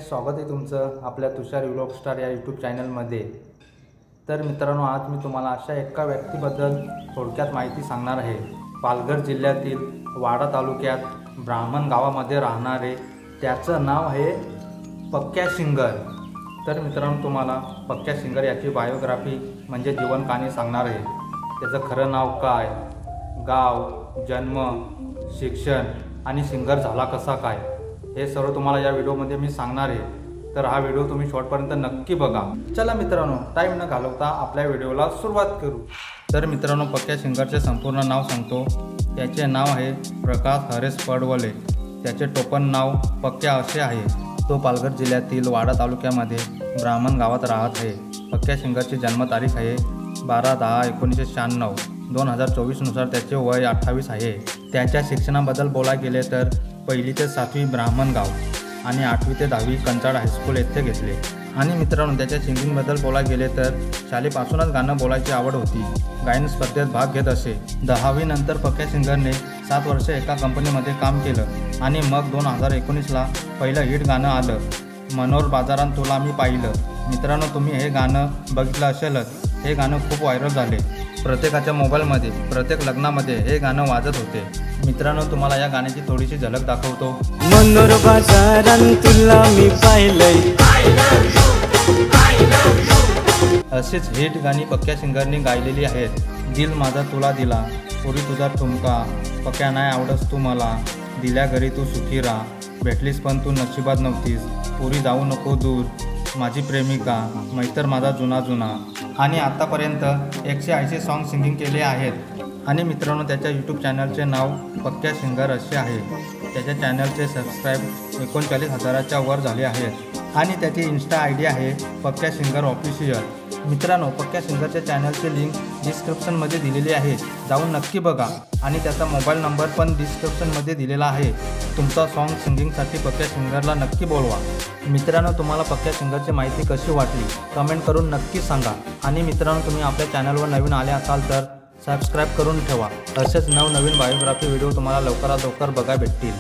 Friends, स्वागत आहे तुमचं आपल्या तुषार व्लॉग स्टार या यूट्यूब चॅनलमध्ये। तर मित्रांनो, आज मी तुम्हाला अशा एका व्यक्तीबद्दल थोडक्यात माहिती सांगणार आहे। पालघर जिल्ह्यातील वाडा तालुक्यात ब्राह्मण गावामध्ये राहणारे त्याचं नाव आहे पक्या शिंगर। तर मित्रांनो, तुम्हाला पक्या शिंगर याची बायोग्राफी म्हणजे जीवन कहाणी सांगणार आहे। त्याचं खरं नाव काय, गाव, जन्म, शिक्षण आणि सिंगर झाला कसा काय, हे सर्व तुम्हाला या व्हिडिओमध्ये मी सांगणार आहे। तर हा व्हिडिओ तुम्ही शेवटपर्यंत नक्की बघा। चला मित्रांनो, टाईम न घालवता आपल्या व्हिडिओला सुरुवात करू। तर मित्रांनो, पक्या शिंगरचे संपूर्ण नाव सांगतो। त्याचे नाव आहे प्रकाश हरेश पडवले। त्याचे टोपण नाव पक्या असे आहे। तो पालघर जिल्ह्यातील वाडा तालुक्यामध्ये ब्राह्मण गावात राहत आहे। पक्या शिंगरची जन्मतारीख आहे 12/10/1996। 2024 नुसार त्याचे वय 28 आहे। त्याच्या शिक्षणाबद्दल बोलायला गेले तर 1ली ते 7वी ब्राह्मण गाव आणि 8वी ते 10वी कंचाड हायस्कूल येथे घेतले। आणि मित्रांनो, त्याच्या सिंगिंगबद्दल बोलायला गेले तर शाळेपासूनच गाणं बोलायची आवड होती। गायन स्पर्धेत भाग घेत असे। 10वी नंतर पक्या शिंगरने 7 वर्ष एका कंपनीमध्ये काम केलं आणि मग 2019ला पहिलं हिट गाणं आलं, मनोर बाजारात तुला मी पाहिलं। मित्रांनो, तुम्ही हे गाणं बघितलं असेलच। हे गाणं खूप व्हायरल झाले। प्रत्येकाच्या मोबाईलमध्ये, प्रत्येक लग्नामध्ये हे गाणं वाजत होते। मित्रांनो, तुम्हाला या गाण्याची थोडीशी झलक दाखवतो। मनोर बाजारात तुला मी पाहिलंय। अशीच हिट गाणी पक्या शिंगरने गायलेली आहेत। दिल माझा तुला दिला, पुरी तुझा ठुमका, पक्या नाही आवडस तू मला, दिल्या घरी तू सुखी राहा, भेटलीस पण तू नशिबात नव्हतीस, पुरी जाऊ नको दूर, माझी प्रेमिका, मैत्र माझा जुना जुना। आणि आतापर्यंत 180 सॉन्ग सिंगिंग केले आहेत। आणि मित्रांनो, त्याच्या यूट्यूब चॅनलचे नाव पक्या शिंगर असे आहे। त्याच्या चॅनलचे सबस्क्राईब 39,000च्या वर झाले आहेत। आणि त्याची इन्स्टा आयडी आहे पक्या शिंगर ऑफिशियल। मित्रांनो, पक्या शिंगरच्या चॅनलची लिंक डिस्क्रिप्शनमध्ये दिलेली आहे, जाऊन नक्की बघा। आणि त्याचा मोबाईल नंबर पण डिस्क्रिप्शनमध्ये दिलेला आहे। तुमचा सॉन्ग सिंगिंगसाठी पक्या शिंगरला नक्की बोलवा। मित्रांनो, तुम्हाला पक्या शिंगरची माहिती कशी वाटली कमेंट करून नक्की सांगा। आणि मित्रांनो, तुम्ही आपल्या चॅनलवर नवीन आले असाल तर सबस्क्राईब करून ठेवा। असेच नवनवीन बायोग्राफी व्हिडिओ तुम्हाला लवकरात लवकर बघायला भेटतील।